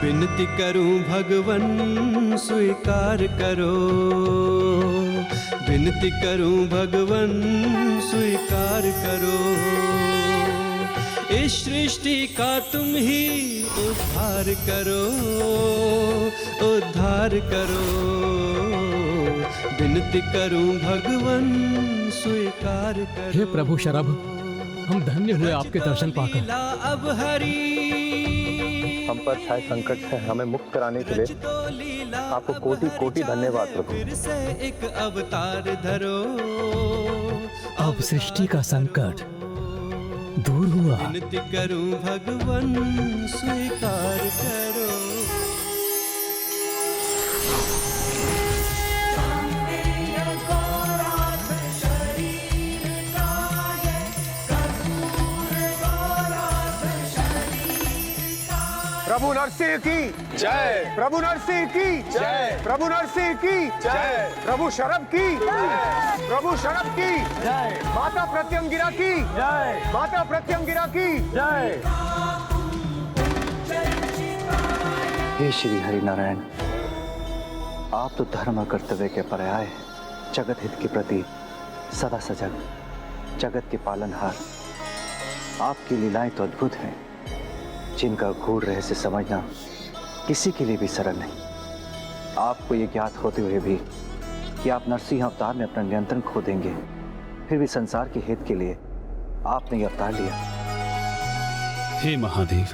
विनती करूं भगवन स्वीकार करो, विनती करूं भगवन स्वीकार करो। इस सृष्टि का तुम ही उद्धार करो, उद्धार करो। विनती करूं भगवन स्वीकार करो। हे प्रभु शरभ, हम धन्य हुए आपके दर्शन पाकर। अब हरी हम पर छाए संकट से हमें मुक्त कराने के लिए आपको कोटि कोटि धन्यवाद प्रभु। फिर से एक अवतार धरो। अब सृष्टि का संकट दूर हुआ। विनती करूं भगवन स्वीकार करो। प्रभु नरसिंह की जय, प्रभु नरसिंह की जय, प्रभु नरसिंह की जय, प्रभु शरभ की जय, प्रभु शरभ की जय, माता प्रत्यंगिरा की जय, माता प्रत्यंगिरा की जय। हे श्री हरि नारायण, आप तो धर्म और कर्तव्य के पर्याय, जगत हित के प्रति सदा सजग, जगत के पालनहार। आपकी लीलाएं तो अद्भुत हैं, जिनका गूढ़ रहस्य समझना किसी के लिए भी सरल नहीं। आपको ये ज्ञात होते हुए भी कि आप नरसिंह अवतार में अपना नियंत्रण खो देंगे, फिर भी संसार के हित के लिए आपने ये अवतार लिया। हे महादेव,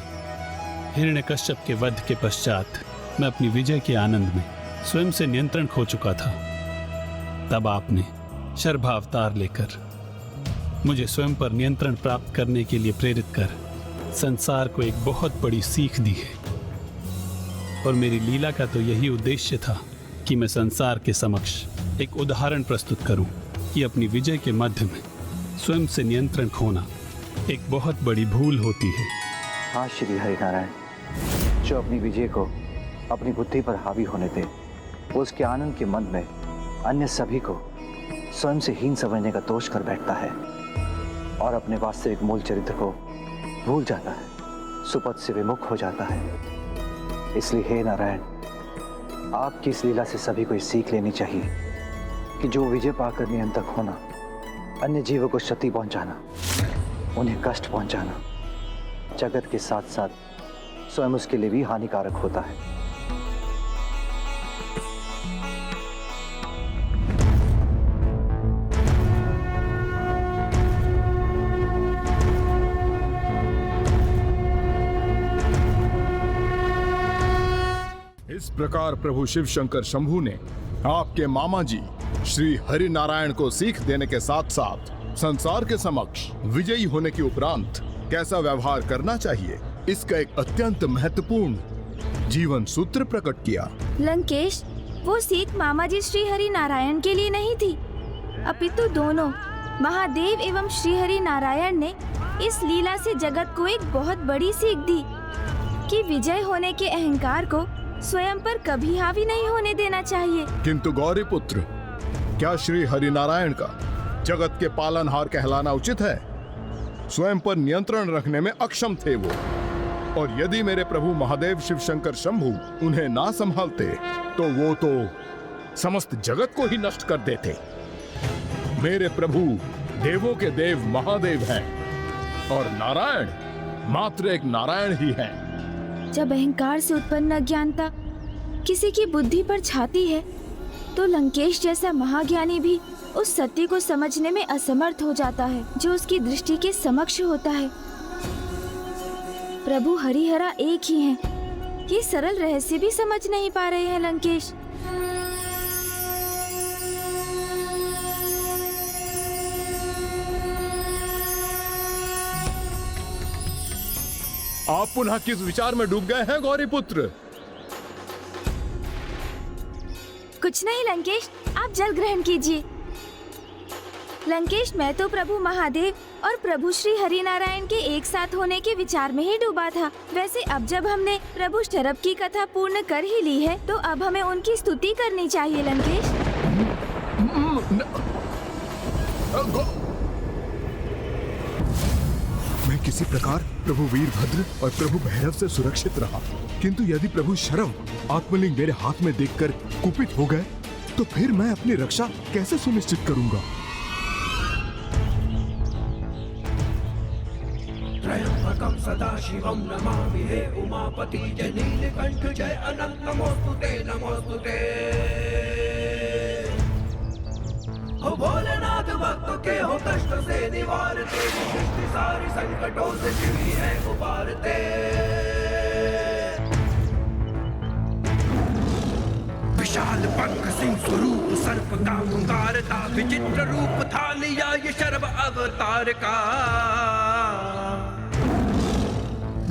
हिरण्यकश्यप के वध के पश्चात मैं अपनी विजय के आनंद में स्वयं से नियंत्रण खो चुका था। तब आपने शर्भावतार लेकर मुझे स्वयं पर नियंत्रण प्राप्त करने के लिए प्रेरित कर संसार को एक बहुत बड़ी सीख दी है। और मेरी लीला का तो यही उद्देश्य था कि मैं संसार के समक्ष एक उदाहरण प्रस्तुत करूं कि अपनी विजय के मध्य में स्वयं से नियंत्रण खोना एक बहुत बड़ी भूल होती है। हाँ श्री हरि नारायण, जो अपनी विजय को अपनी बुद्धि पर हावी होने दे, वो उसके आनंद के मन में अन्य सभी को स्वयं से हीन समझने का दोष कर बैठता है और अपने वास्तविक मूल चरित्र को भूल जाता है, सुपथ से विमुख हो जाता है। इसलिए हे नारायण, आपकी इस लीला से सभी को सीख लेनी चाहिए कि जो विजय पाकर नियंत्रक होना, अन्य जीवों को क्षति पहुंचाना, उन्हें कष्ट पहुंचाना, जगत के साथ साथ स्वयं उसके लिए भी हानिकारक होता है। इस प्रकार प्रभु शिव शंकर शंभू ने आपके मामा जी श्री हरि नारायण को सीख देने के साथ साथ संसार के समक्ष विजयी होने के उपरांत कैसा व्यवहार करना चाहिए, इसका एक अत्यंत महत्वपूर्ण जीवन सूत्र प्रकट किया। लंकेश, वो सीख मामा जी श्री हरि नारायण के लिए नहीं थी, अपितु दोनों महादेव एवं श्री हरि नारायण ने इस लीला से जगत को एक बहुत बड़ी सीख दी कि विजय होने के अहंकार को स्वयं पर कभी हावी नहीं होने देना चाहिए। किंतु गौरी पुत्र, क्या श्री हरि नारायण का जगत के पालनहार कहलाना उचित है? स्वयं पर नियंत्रण रखने में अक्षम थे वो, और यदि मेरे प्रभु महादेव शिव शंकर शंभू उन्हें ना संभालते तो वो तो समस्त जगत को ही नष्ट कर देते। मेरे प्रभु देवों के देव महादेव हैं और नारायण मात्र एक नारायण ही हैं। जब अहंकार से उत्पन्न अज्ञानता किसी की बुद्धि पर छाती है, तो लंकेश जैसा महाज्ञानी भी उस सत्य को समझने में असमर्थ हो जाता है जो उसकी दृष्टि के समक्ष होता है। प्रभु हरिहरा एक ही हैं। ये सरल रहस्य भी समझ नहीं पा रहे हैं लंकेश। आप पुनः किस विचार में डूब गए हैं गौरी पुत्र? कुछ नहीं लंकेश, आप जल ग्रहण कीजिए। लंकेश, मैं तो प्रभु महादेव और प्रभु श्री हरि नारायण के एक साथ होने के विचार में ही डूबा था। वैसे अब जब हमने प्रभु शरभ की कथा पूर्ण कर ही ली है, तो अब हमें उनकी स्तुति करनी चाहिए लंकेश। मैं किसी प्रकार प्रभु वीरभद्र और प्रभु भैरव से सुरक्षित रहा, किंतु यदि प्रभु शरव आत्मलिंग मेरे हाथ में देखकर कुपित हो गए तो फिर मैं अपनी रक्षा कैसे सुनिश्चित करूंगा? त्रयंबकं सदाशिवं नमामि हे उमापति जय नीलकंठ जय अनंत नमोस्तुते नमोस्तुते। हो भोलेनाथ भक्तों के हो कष्ट से निवारते, सृष्टि सारी संकटों से शिव ही है उबारते। विशाल पंख सिंह स्वरूप सर्प का पुकारता, विचित्र रूप था लिया ये शर्व अवतार का।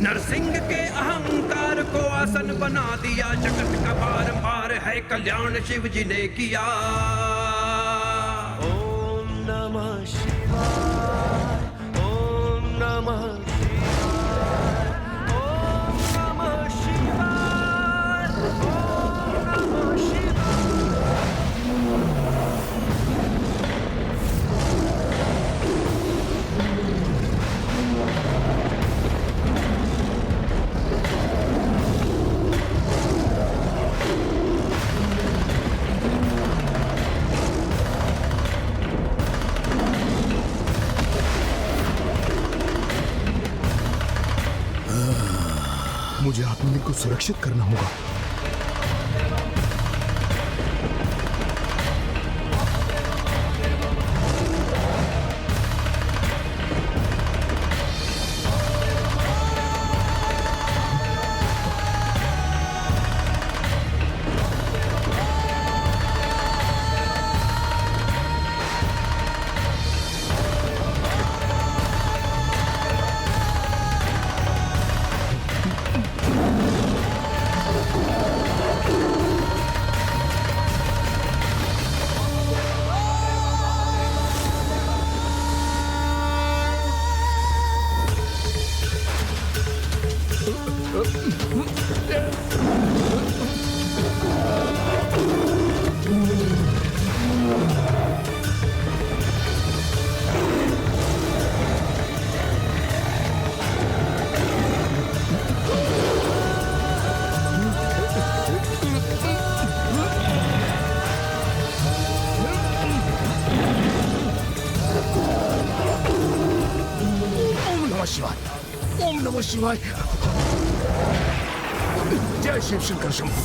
नरसिंह के अहंकार को आसन बना दिया, जगत का बारंबार है कल्याण शिव जी ने किया। ओम नमः शिवाय, ओम नमः शिवाय, ओम नमः शिवाय, ओम नमः शिवाय। मुझे आत्मलिंग को सुरक्षित करना होगा। ओम नमः शिवाय। जय शिव शंकर शंभू।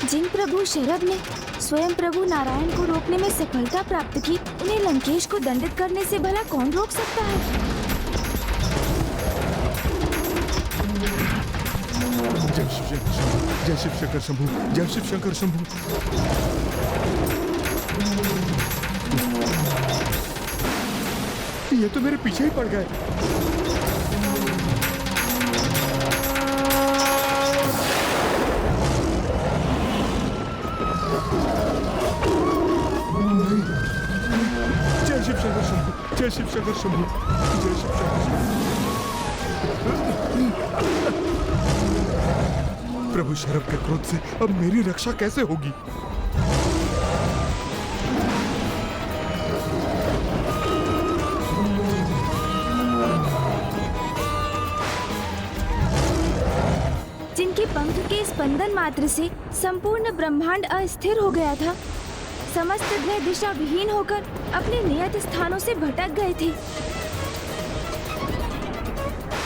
जिन प्रभु शरभ ने स्वयं प्रभु नारायण को रोकने में सफलता प्राप्त की, उन्हें लंकेश को दंडित करने से भला कौन रोक सकता है? जय शिव शंकर शंभू, जय शिव शंकर शंभू, जय शिव शंकर शंभू। ये तो मेरे पीछे ही पड़ गए। जय शिव शंकर शंभू, जय शिव शंकर शंभू, जय शिव शंकर शंभू। प्रभु शरभ के क्रोध से अब मेरी रक्षा कैसे होगी? जिनके पंख के स्पंदन मात्र से संपूर्ण ब्रह्मांड अस्थिर हो गया था, समस्त ग्रह दिशा विहीन होकर अपने नियत स्थानों से भटक गए थे,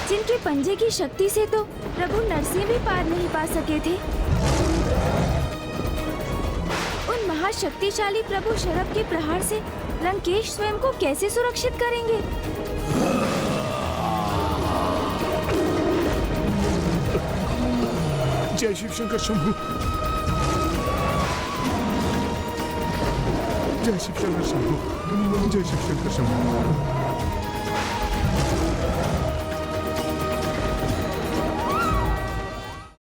जिनके पंजे की शक्ति से तो प्रभु नरसिंह भी पार नहीं पा सके थे, उन महाशक्तिशाली प्रभु शरभ के प्रहार से लंकेश स्वयं को कैसे सुरक्षित करेंगे? जय शिव शंकर शंभू, जय शिव शंकर शंभू, जय शिव शंकर शंभू।